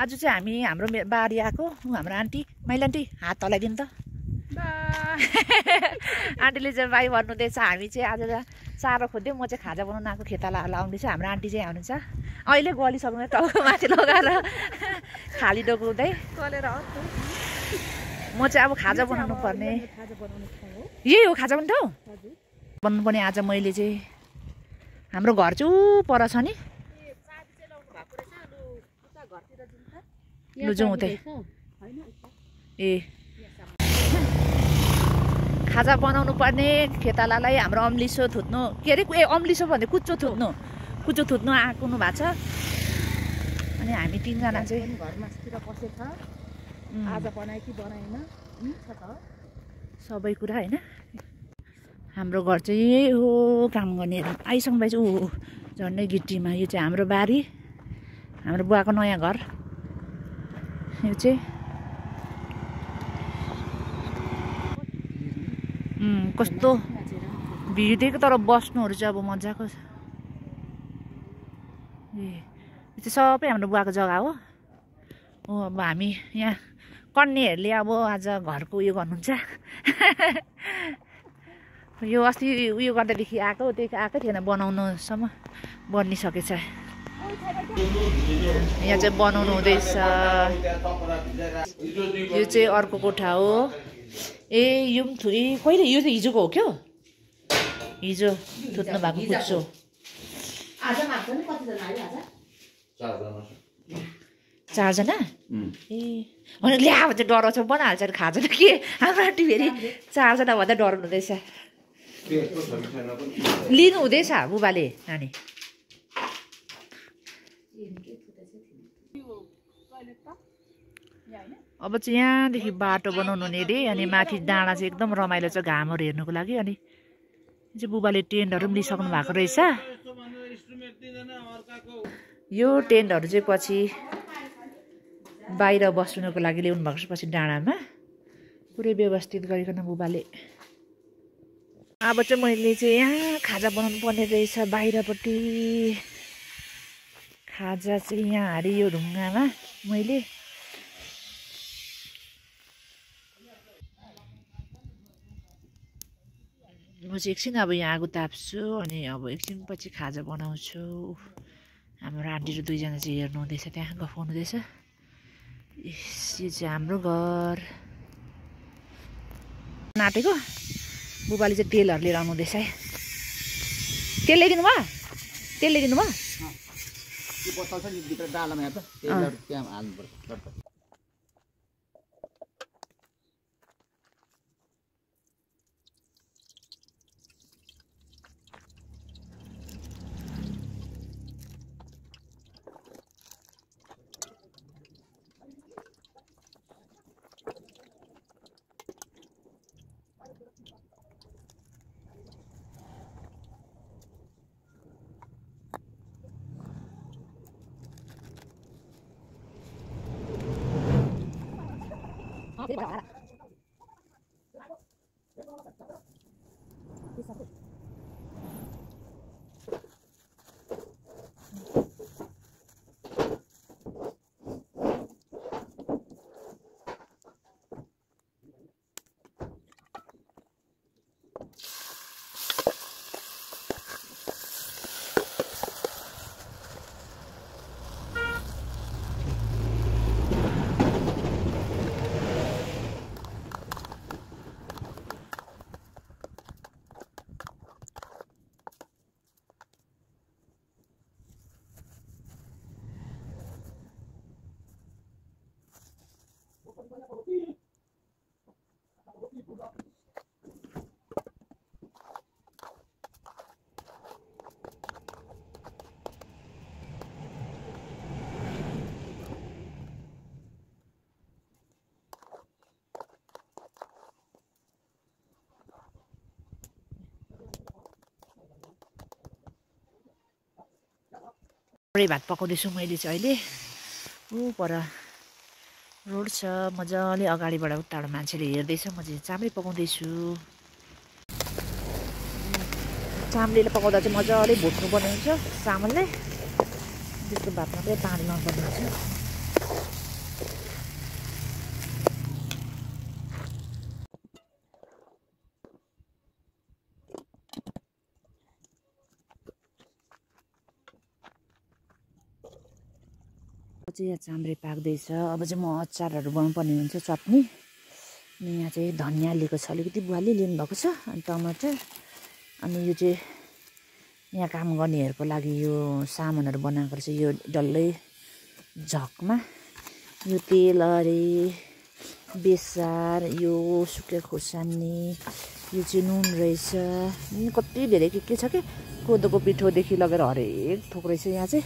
आज चाहिँ हामी हाम्रो बारी आएको हाम्रो आन्टी माइला आन्टी हात हल्लाइदिनु त आन्टीले चाहिँ बाई भन्नुहुँदैछ हामी चाहिँ आज चारो खोज्दै म चाहिँ खाजा बनाउन आएको खेताला लाउँदैछु हाम्रो आन्टी चाहिँ आउनुहुन्छ अहिले गलिसक्नु टाउको माथि लगाएर खाली डोक्रुँदै म चाहिँ अब खाजा बनाउनु पर्ने यही हो खाजा बनाउने ठाउँ बनाउनु पर्ने आज मैले चाहिँ हाम्रो घर चाहिँ ऊ पर छ नि लु जाउँ त्यही ए खाजा बनाउनु पर्ने खेतालालाई हाम्रो अम्लिसो थुत्नु के अरे ए अम्लिसो भन्दै कुचो थुत्नु आएको भएको छ अनि हामी तीनजना चाहिँ घरमातिर बसेछ आज बनाए कि बनाएन सबै कुरा हैन हाम्रो घर चाहिँ यही हो काम गर्नेहरू आइसक्नु भएछ ऊ झन्डै गिट्टीमा यो चाहिँ हाम्रो बारी हाम्रो बुवाको नयाँ घर यो चाहिँ कस्तो भिडिदिएको तर बस्नुहरू चाहिँ अब मजाको छ ए यो चाहिँ सबै हाम्रो बुवाको जग्गा हो अब हामी यहाँ कन्नेहरूले अब आज घरको उयो गर्नुहुन्छ यो अस्ति उयो गर्दादेखि आएको त्यही आएकै थिएन बनाउनुसम्म बनिसकेछ यहाँ चाहिँ बनाउनु हुँदैछ यो चाहिँ अर्को कोठा हो ए यो पनि थुरी कहिले यो चाहिँ हिजोको हो क्या हिजो थुत्नु भएको कुच्चो चारजना ए होइन ल्या भने चाहिँ डराउँछ बनाइहाल्छ खाजा के हाम्रो आन्टी फेरि चारजना भन्दा डराउनु हुँदैछ लिनु हुँदैछ बुबाले नानी अब चाहिँ यहाँदेखि बाटो बनाउनु हुने अरे अनि माथि डाँडा चाहिँ एकदम रमाइलो छ घामहरू हेर्नुको लागि अनि चाहिँ बुबाले टेन्टहरू पनि लिइसक्नु भएको रहेछ यो टेन्टहरू चाहिँ पछि बाहिर बस्नुको लागि ल्याउनु भएको छ पछि डाँडामा पुरै व्यवस्थित गरिकन बुबाले अब चाहिँ मैले चाहिँ यहाँ खाजा बनाउनु पर्ने रहेछ बाहिरपट्टि खाजा चाहिँ यहाँ हारी यो ढुङ्गामा मैले म चाहिँ एकछिन अब यहाँ आगो ताप्छु अनि अब एकछिन पछि खाजा बनाउँछु हाम्रो आन्टी र दुईजना चाहिँ हेर्नु हुँदैछ त्यहाँ गफाउनु हुँदैछ यो चाहिँ हाम्रो घर नाटेको बुबाले चाहिँ तेलहरू लिएर आउनु हुँदैछ है तेल ल्याइदिनु भयो तेल ल्याइदिनु भयो यो बोतल छ नि भित्र डालामा हेर्छ तेलहरु त्यहाँ हाल्नु पर्छ भात पकाउँदैछु मैले चाहिँ अहिले ऊ पर रोड छ मजाले अगाडिबाट उताबाट मान्छेले हेर्दैछ म चाहिँ चाम्रे पकाउँदैछु चाम्रेले पकाउँदा चाहिँ मजाले भुट्नु पर्ने हुन्छ चामललाई त्यसको भात मात्रै पानी लाउनु पर्ने हुन्छ चाहिँ यहाँ चाम्रे पाक्दैछ। अब चाहिँ म अचारहरू बनाउनु पर्ने हुन्छ, चटनी। अनि यहाँ चाहिँ धनियाँ लिएको छ, अलिकति बुवाले लिनुभएको छ, अनि टमाटर। अनि यो चाहिँ यहाँ काम गर्नेहरूको लागि यो सामानहरू बनाएको रहेछ, यो डल्लै झकमा। यो तेल अरे, बेसार, यो सुकेको खोर्सानी, यो चाहिँ नुन रहेछ, कति धेरै के छ कि कोदोको पिठोदेखि लगेर हरेक थोक रहेछ यहाँ चाहिँ।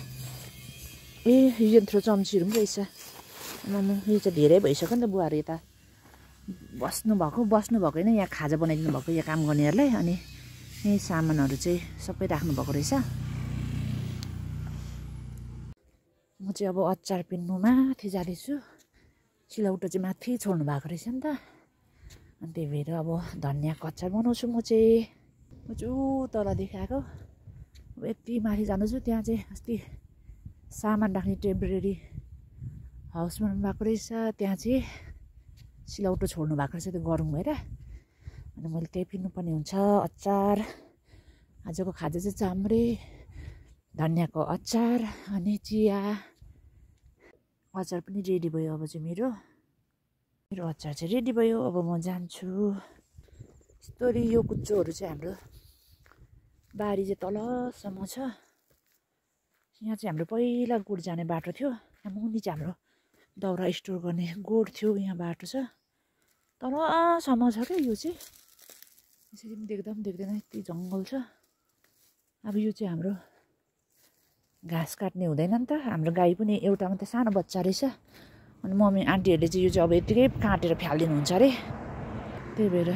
यत्रो चम्चीहरू पनि रहेछ। यो चाहिँ धेरै भइसक्यो नि त बुवाहरू यता बस्नुभएको होइन, यहाँ खाजा बनाइदिनु भएको यहाँ काम गर्नेहरूलाई। अनि यही सामानहरू चाहिँ सबै राख्नुभएको रहेछ। म चाहिँ अब अचार पिन्नु माथि जाँदैछु, सिलौटो चाहिँ माथि छोड्नु भएको रहेछ नि त। अनि त्यही भएर अब धनियाँको अचार बनाउँछु म चाहिँ। तलदेखि आएको, अब यति माथि जाँदैछु। त्यहाँ चाहिँ अस्ति सामान राख्ने टेम्परेरी हाउस बनाउनु भएको रहेछ, त्यहाँ चाहिँ सिलौटो छोड्नु भएको रहेछ त्यो गरौँ भएर। अनि मैले त्यही पिन्नुपर्ने हुन्छ अचार। आजको खाजा चाहिँ चाम्रे, धनियाँको अचार अनि चिया। अचार पनि रेडी भयो। अब चाहिँ मेरो अचार चाहिँ रेडी भयो। अब म जान्छु। यस्तो यो कुच्चोहरू चाहिँ हाम्रो बारी चाहिँ तलसम्म छ। यहाँ चाहिँ हाम्रो पहिला गोठ जाने बाटो थियो, यहाँ मुनि चाहिँ हाम्रो दाउरा स्टोर गर्ने गोठ थियो, यहाँ बाटो छ तलसम्म छ क्या। यो चाहिँ यसरी पनि देख्दा पनि देख्दैन यति जङ्गल छ। अब यो चाहिँ हाम्रो घाँस काट्ने हुँदैन नि त, हाम्रो गाई पनि एउटा मात्रै सानो बच्चा रहेछ। अनि मम्मी आन्टीहरूले चाहिँ यो चाहिँ अब यत्तिकै काटेर फ्यालिदिनुहुन्छ अरे। त्यही भएर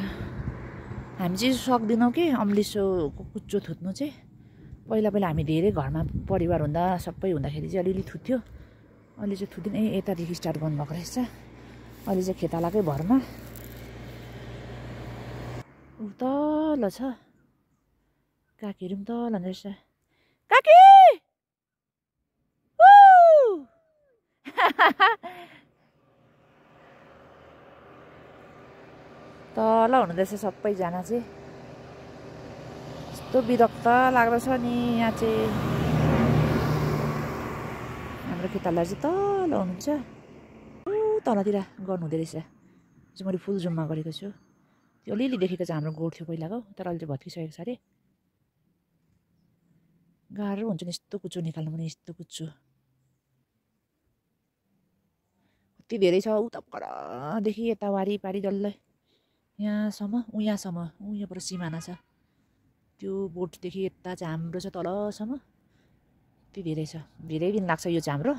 हामी चाहिँ सक्दैनौँ कि अम्लिसोको कुच्चो थुत्नु चाहिँ। पहिला हामी धेरै घरमा परिवार हुँदा सबै हुँदाखेरि चाहिँ अलिअलि थुत्थ्यो, अहिले चाहिँ थुत्दिन। यतादेखि स्टार्ट गर्नुभएको रहेछ। अहिले चाहिँ खेतालाकै भरमा ऊ तल छ, काकीहरू पनि तल रहेछ। काकी तल हुनुहुँदैछ सबैजना चाहिँ। यस्तो विरक्त लाग्दछ नि यहाँ चाहिँ। हाम्रो खेताला चाहिँ तल हुनुहुन्छ, तलतिर गर्नुहुँदो रहेछ। चाहिँ मैले फुल जुममा गरेको छु। त्यो अलिअलि देखेको चाहिँ हाम्रो गोठ थियो पहिलाको, तर अहिले चाहिँ भत्किसकेको छ अरे। गाह्रो हुन्छ नि यस्तो कुच्चो निकाल्नु पनि। यस्तो कुच्चो कति धेरै छ, उता परदेखि यता वारिपारि डल्लै यहाँसम्म, यहाँबाट सिमाना छ। त्यो बोटदेखि यता चाहिँ हाम्रो छ तलसम्म, यति धेरै छ। धेरै दिन लाग्छ यो चाहिँ हाम्रो।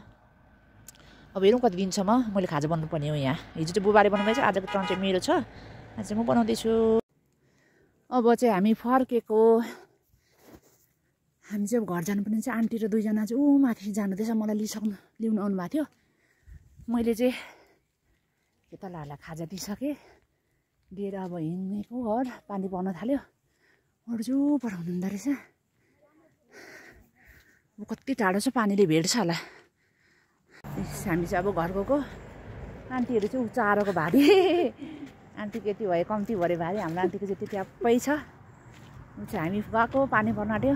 अब हेरौँ कति दिनसम्म मैले खाजा बनाउनुपर्ने हो यहाँ। हिजो चाहिँ बुबाले बनाउँदैछ, आजको टर्न चाहिँ मेरो छ, आज चाहिँ म बनाउँदैछु। अब चाहिँ हामी फर्केको। हामी चाहिँ अब घर जानुपर्ने चाहिँ आन्टी र दुईजना चाहिँ माथि जानुहुँदैछ, मलाई लिउन आउनुभएको थियो। मैले चाहिँ खेतालाहरूलाई खाजा दिइसकेँ, दिएर अब हिँडेको घर। पानी पर्न थाल्यो, अरू चाहिँ पठाउनु हुँदो रहेछ। अब कति टाढो छ, पानीले भेट्छ होला। हामी चाहिँ अब घर गएको। आन्टीहरू चाहिँ चारोको भारी, आन्टीको यति भयो कम्ती भयो अरे भारी, हाम्रो आन्टीको चाहिँ त्यति ट्याप्पै छ। चाहिँ हामी गएको, पानी पर्न आँट्यो।